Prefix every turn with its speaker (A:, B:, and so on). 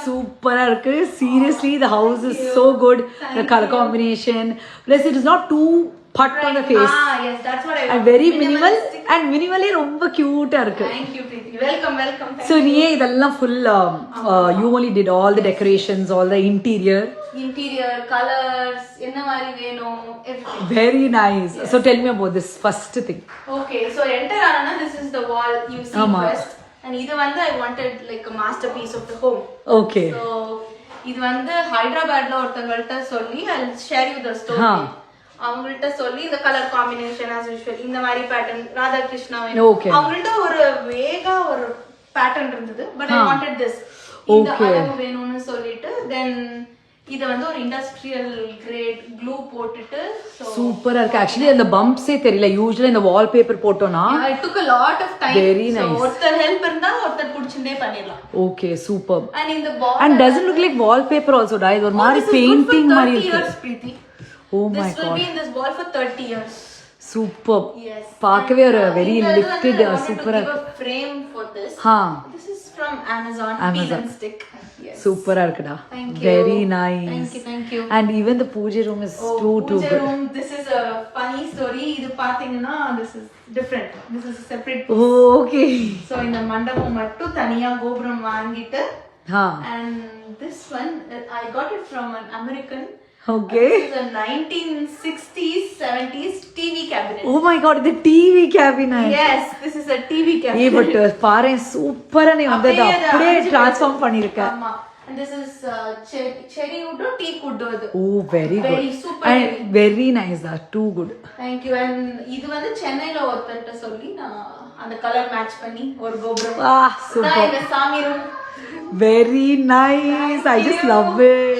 A: சூப்பரா இருக்கு. Seriously, the house is so good. The color combination. Plus, it is not too put on the face.
B: Yes, that's what I want.
A: And very minimal. And minimally ரொம்ப cute இருக்கு.
B: Thank you, Preeti. Welcome.
A: So நீயே இதெல்லாம் full you only did all the decorations, all the interior
B: colors, என்ன மாதிரி வேணும், everything.
A: Very nice. So tell me about this first thing.
B: Okay, so enter ஆனா this is the wall you see first. And இது வந்து I wanted like a masterpiece of the home.
A: Okay.
B: So இது வந்து ஹைதராபாத்ல ஒருத்தங்கள்ட்ட சொல்லி I'll share you the story. அவங்கள்ட்ட சொல்லி இந்த கலர் காம்பினேஷன் as usual இந்த மாதிரி பேட்டர்ன் ராதா கிருஷ்ணா அவங்கள்ட்ட ஒரு வேகா ஒரு பேட்டர்ன் இருந்தது பட் I wanted this இந்த அளவு வேணும்னு சொல்லிட்டு தென் இத வந்து ஒரு இண்டஸ்ட்ரியல் கிரேட் க்ளூ போட்டுட்டு
A: சூப்பரா இருக்கு. ஆக்சுவலி அந்த பம்ப்ஸே தெரியல. யூசுவலா இந்த வால்பேப்பர் போட்டோம்னா
B: it took a lot of time.
A: Very nice.
B: So ஒருத்தர் ஹெல்ப் இருந்தா ஒருத்தர் புடிச்சிட்டே பண்ணிரலாம்.
A: Okay, superb.
B: And in the bottom
A: and doesn't look like wallpaper also, right? ஒரு மாதிரி பெயிண்டிங் மாதிரி இருக்கு. Oh my
B: this will be in this wall for 30 years.
A: Superb.
B: Yes.
A: பார்க்கவே ஒரு very lifted super
B: frame for this. This is from Amazon. Peel and stick. Yes.
A: Super இருக்குடா.
B: Thank you.
A: Very nice.
B: Thank you.
A: And even the puja room is too good.
B: Room, this is a funny story. இது பாத்தீங்கன்னா this is different. This is a separate piece.
A: Oh, okay.
B: So இந்த மண்டபம் மட்டும் தனியா கோபுரம் வாங்கிட்டு and this one I got it from an American.
A: Okay.
B: This is a 1960s 70s TV cabinet.
A: Oh my god, the TV cabinet.
B: Yes, this is a TV cabinet.
A: but பாரு சூப்பரா நீ வந்து அப்படியே ட்ரான்ஸ்ஃபார்ம் பண்ணிருக்க.
B: ஆமா. And this is cherry wood or teak wood அது.
A: Oh, very good.
B: Very super.
A: And very nice. That too good.
B: Thank you. And இது வந்து சென்னையில ஒருத்தர்ட்ட சொல்லி நான் அந்த கலர் மேட்ச் பண்ணி ஒரு கோபுரம்.
A: Super.
B: இந்த சாமி room.
A: Very nice. I just love it.